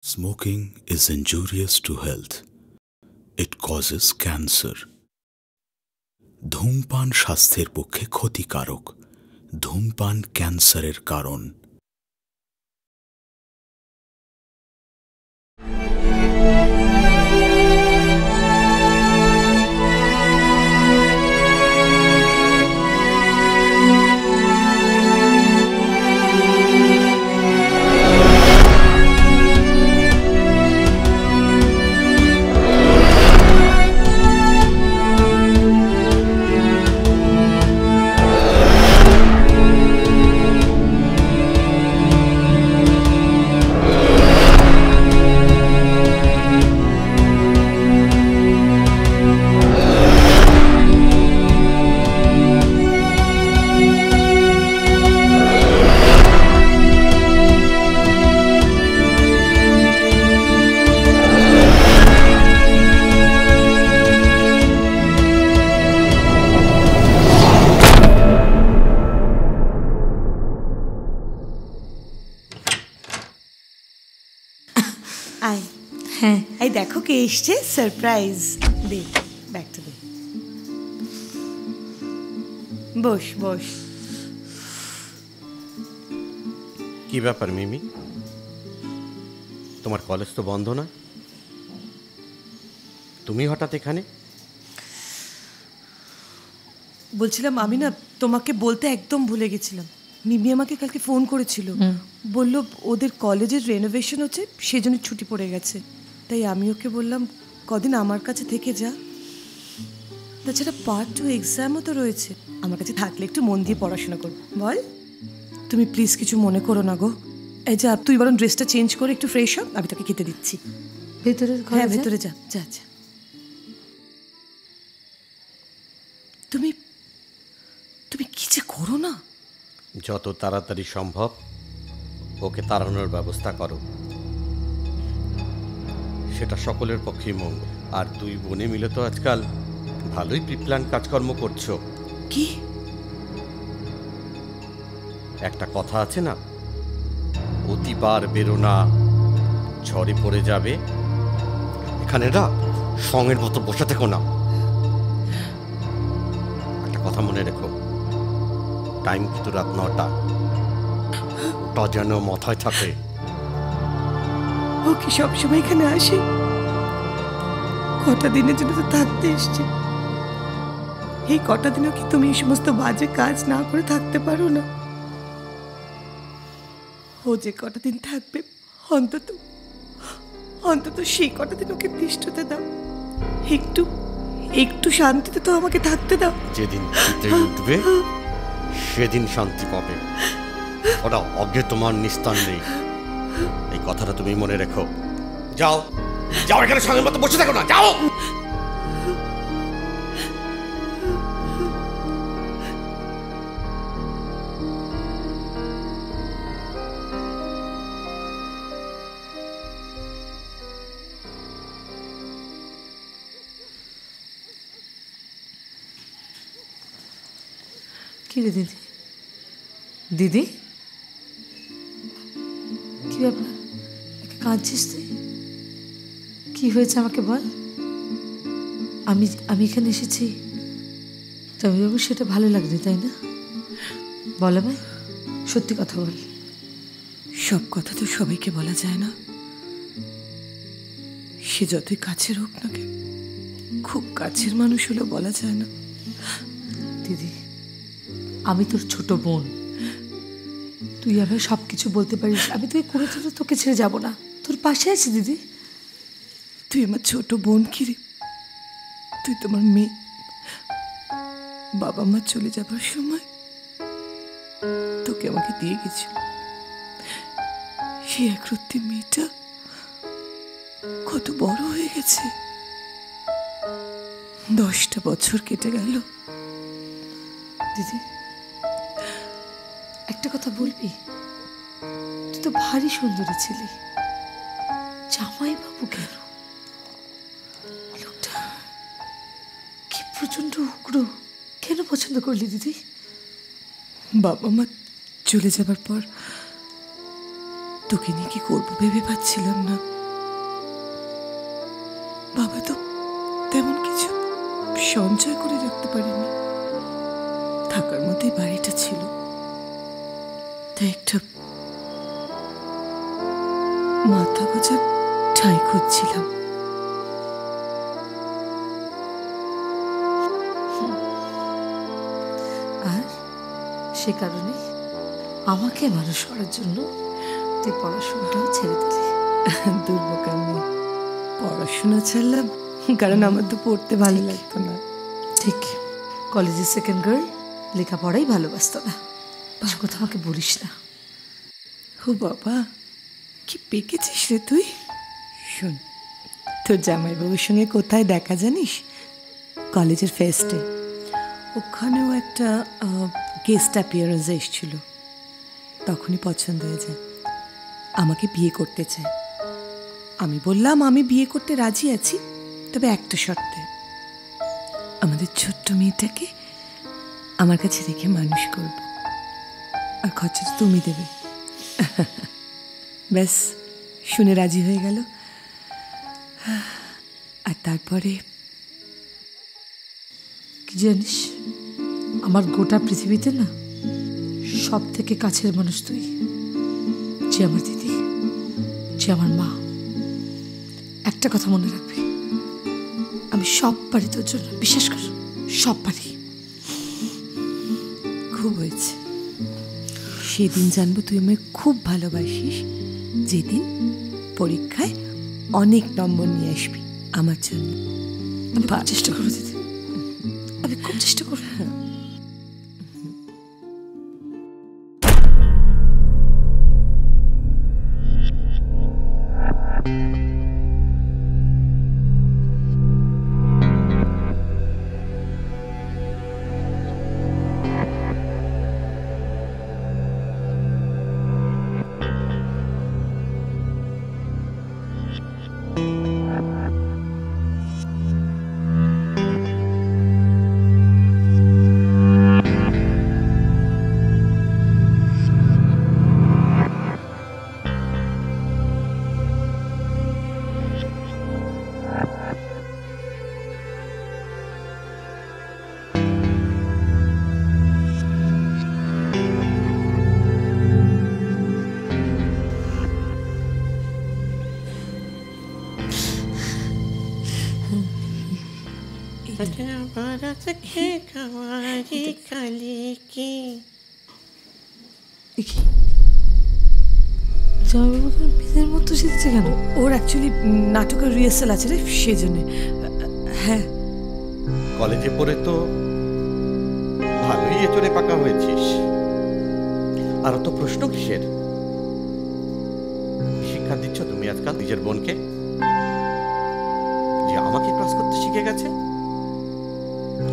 Smoking is injurious to health. It causes cancer. ধূমপান স্বাস্থ্যের পক্ষে ক্ষতিকারক। ধূমপান ক্যান্সারের কারণ। হ্যাঁ, এই দেখো কে এসছে, সারপ্রাইজ। দে ব্যাগটা দে। বস বস। কি ব্যাপার মিমি, তোমার কলেজ তো বন্ধ না, তুমি হঠাৎ এখানে? বলছিলাম আমি না তোমাকে বলতে একদম ভুলে গেছিলাম। মিমি আমাকে কালকে ফোন করেছিল, বলল ওদের কলেজের রেনোভেশন হচ্ছে, সেজন্য ছুটি পড়ে গেছে। তাই আমি ওকে বললাম কদিন আমার কাছে থেকে যা। তাছাড়া পার্ট 2 এক্সামও তো রয়েছে, আমার কাছে থাকলে একটু মন দিয়ে পড়াশোনা করবো। বল, তুমি প্লিজ কিছু মনে করো না গো। এই যা, তুই বরং ড্রেসটা চেঞ্জ করে একটু ফ্রেশ হ, আমি তোকে খেতে দিচ্ছি। ভেতরে? হ্যাঁ ভেতরে যা যা যা। তুমি তুমি কি যে করো না। যত তাড়াতাড়ি সম্ভব ওকে তাড়ানোর ব্যবস্থা করো, সেটা সকলের পক্ষেই মঙ্গল। আর দুই বোনে মিলে তো আজকাল ভালোই প্রিপ্ল্যান কাজকর্ম করছো। কি একটা কথা আছে না, অতিবার বেরো না, ঝড়ে পড়ে যাবে। এখানে না সঙ্গের মতো বসে থেকো না। একটা কথা মনে রেখো, টাইম কিন্তু রাত 9টা, ওটা যেন মাথায় থাকে। ও কি সবসময় এখানে আসে? কটা দিনের জন্য তো থাকতে এসছে। এই কটা দিনও কি তুমি এই সমস্ত বাজে কাজ না করে থাকতে পারো না? ও যে কটা দিন থাকবে, অন্তত অন্তত সেই কটা দিন ওকে তিষ্ঠতে দাও। একটু একটু শান্তিতে তো আমাকে থাকতে দাও। যেদিন উঠবে সেদিন শান্তি পাবে, ওরা অজ্ঞে তোমার নিস্তার নেই। এই কথাটা তুমি মনে রেখো। যাও যাও, এখানে সঙ্গের মতো বসে থাকো না, যাও। কি রে দিদি? দিদি কি ব্যাপার, কাঁদছিস তুই? কি হয়েছে আমাকে বল। আমি এখানে এসেছি, তবে বাবু সেটা ভালো লাগবে তাই না? বল আমায়, সত্যি কথা বল। সব কথা তো সবাইকে বলা যায় না, সে যতই কাছের হোক না কেন, খুব কাছের মানুষ হলেও বলা যায় না। দিদি, আমি তোর ছোট বোন, তুই আবার সব কিছু বলতে পারিস। আমি তুই কোনো দিনও তোকে ছেড়ে যাব না, তোর পাশে আছি দিদি। তুই আমার ছোট বোন কি রে? তুই তোমার মেয়ে। বাবা মা চলে যাবার সময় তোকে আমাকে দিয়ে গেছিল। সেই একরত্তি মেয়েটা কত বড় হয়ে গেছে, 10টা বছর কেটে গেল। দিদি একটা কথা বলবি? তুই তো ভারী সুন্দরী ছিলি, জামাই বাবু কেন? লোকটা কি প্রচন্ড উগ্র, কেন পছন্দ করলি দিদি? বাবা মা চলে যাবার পর তোকে নিয়ে কি করবো ভেবে পাচ্ছিলাম না। বাবা তো তেমন কিছু সঞ্চয় করে রাখতে পারেনি, থাকার মধ্যেই বাড়িটা ছিল, তাই একটা মাথা গোজার ঠাঁই খুঁজছিলাম। আর সে কারণে আমাকে মানুষ করার জন্য তুই পড়াশোনাটাও ছেড়ে দিলি। দুর্বোকামি, পড়াশোনা ছাড়লাম কারণ আমার তো পড়তে ভালো লাগতো না। ঠিক, কলেজের সেকেন্ড গার্ল, লেখাপড়াই ভালোবাসতো না। সে কথা আমাকে বলিস না। ও বাবা, কি পেকেছিস রে তুই। শোন, তোর জামাইবাবুর সঙ্গে কোথায় দেখা জানিস? কলেজের ফেস্টে। ওখানেও একটা গেস্ট অ্যাপিয়ারেন্স এসেছিল, তখনই পছন্দ হয়ে যায়, আমাকে বিয়ে করতে চায়। আমি বললাম আমি বিয়ে করতে রাজি আছি, তবে একটা শর্তে, আমাদের ছোট্ট মেয়েটাকে আমার কাছে রেখে মানুষ করব, আর খরচাটা তুমি দেবে। ব্যাস, শুনে রাজি হয়ে গেল। আর তারপরে কি জানিস, আমার গোটা পৃথিবীতে না সব থেকে কাছের মানুষ তুই। যে আমার দিদি, যে আমার মা। একটা কথা মনে রাখবি, আমি সব পারি তোর জন্য, বিশ্বাস কর, সব পারি। খুব হয়েছে, সেদিন জানবো তুই আমায় খুব ভালোবাসিস, যেদিন পরীক্ষায় অনেক নম্বর নিয়ে আসবি আমার জন্য। আমি খুব চেষ্টা করবো দিদি, আমি খুব চেষ্টা করবো। বিদের মতো সেজেছে কেন? ওর অ্যাকচুয়ালি নাটকের রিহার্সাল আছে রে, সেজন্য। হ্যাঁ, কলেজে পড়ে তো ভালোই এচড়ে পাকা হয়েছিস, আর তো প্রশ্ন কিসের? শিক্ষা দিচ্ছ তুমি আজকাল নিজের বোনকে, যে আমাকে ক্লাস করতে শিখে গেছে।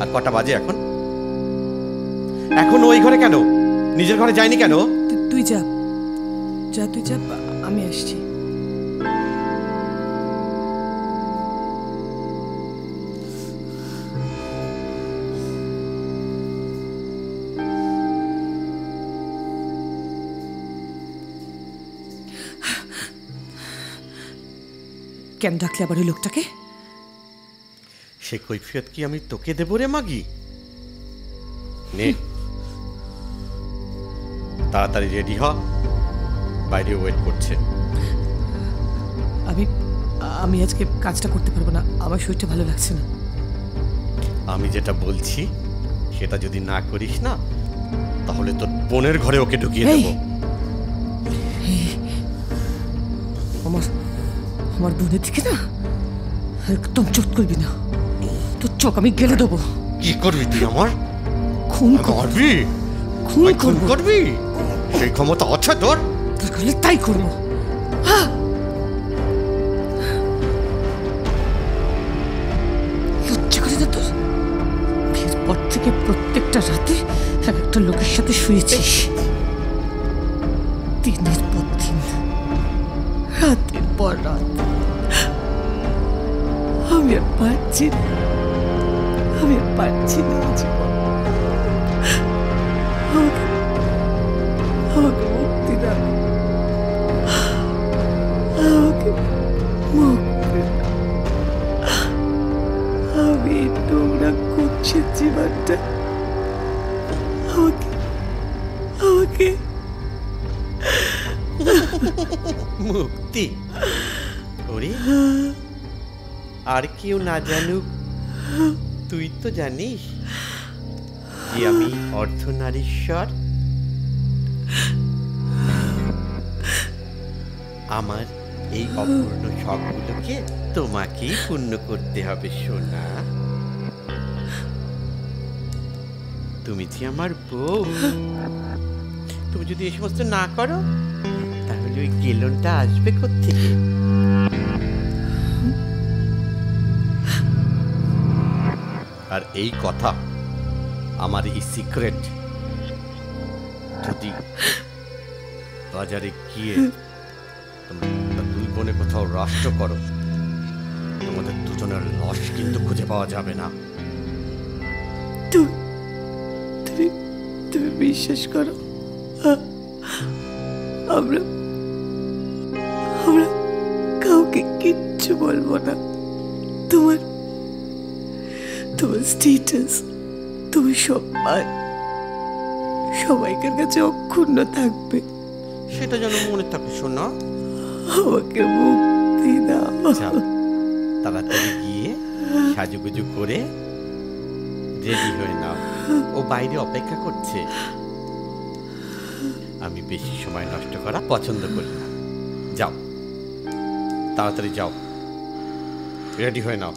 আর কটা বাজে এখন? এখন ওই ঘরে কেন? নিজের ঘরে যায়নি কেন? তুই যা যা, তুই যা, আমি আসছি। কেন ডাকলে আবার ওই লোকটাকে? সে কৈফিয়ত কি আমি তোকে দেব রে মাগি? নে, তাড়াতাড়ি রেডি হ, বাইরে ওয়েট করছে। আমি আজকে কাজটা করতে পারবো না, আমার শরীরটা ভালো লাগছে না। আমি যেটা বলছি সেটা যদি না করিস না, তাহলে তোর বোনের ঘরে ওকে ঢুকিয়ে দেব। আমার বোনের দিকে না একদম চোট করবি না, তোর চোখ আমি গেলে দেবো। কি করবি তুই? আমার খুন করবি? খুন করবি? সেই ক্ষমতা আছে তোর? তোর করলে তাই করবো। লজ্জা করে না তোর? বিয়ের পর থেকে প্রত্যেকটা রাতে এক একটা লোকের সাথে শুয়েছিস, দিনের পর দিন, রাতের পর রাত। আমি আর পারছি না, আমি আর পারছি না জীবন। আমাকে মুক্তি দাও, আমাকে মুক্তি দাও। জীবনটা আমাকে আমাকে মুক্তি ওরে, আর কেউ না জানুক, তুই তো জানিস যে আমি অর্ধনারীশ্বর। আমার এই অপূর্ণ শখগুলোকে তোমাকেই পূর্ণ করতে হবে সোনা। তুমি যে আমার বউ, তুমি যদি এই সমস্ত না করো তাহলে ওই গেলনটা আসবে কোত্থেকে? আর এই কথা, আমার এই সিক্রেট যদি বাজারে গিয়ে তোমরা দুই বোনে কোথাও রাষ্ট্র করো, তোমাদের দুজনের লাশ কিন্তু খুঁজে পাওয়া যাবে না। তুমি বিশ্বাস করো, আমরা আমরা কাউকে কিচ্ছু বলবো না। তোমার স্ট্যাটাস, তুমি সম্মান সবাইকার কাছে অক্ষুণ্ণ থাকবে। সেটা যেন মনে থাকে শোনা। আমাকে মুক্তি দাও। তাড়াতাড়ি গিয়ে সাজুগুজু করে রেডি হয়ে নাও, ও বাইরে অপেক্ষা করছে। আমি বেশি সময় নষ্ট করা পছন্দ করি না। যাও, তাড়াতাড়ি যাও, রেডি হয়ে নাও।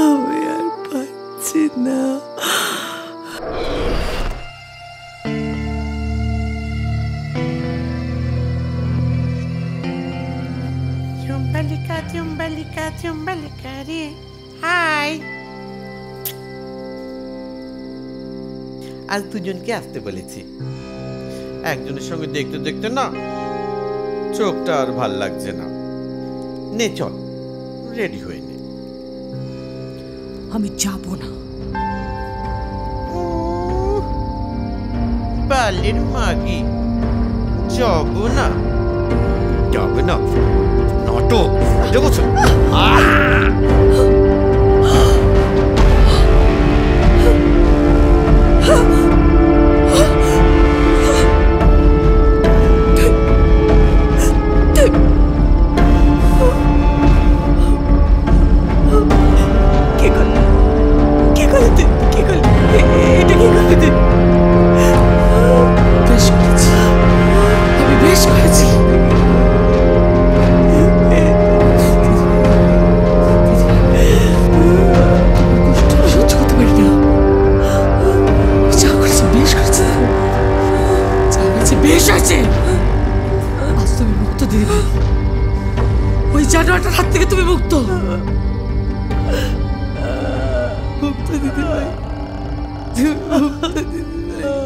আমি আর পাচ্ছি না। চুম্বালিকা রে, হাই। আজ দুজনকে আসতে বলেছি। একজনের সঙ্গে দেখতে দেখতে না চোখটা আর ভাল লাগছে না। নে চল, রেডি হয়ে নে। আমি যাব না। বালের মাগি, যাব না? যাবে না? নাটক দেখছো? আজ তুমি মুক্ত দিদি, ওই জানোয়ারটার হাত থেকে তুমি মুক্ত। মুক্ত দিদি ভাই, মুক্ত দিদি ভাই।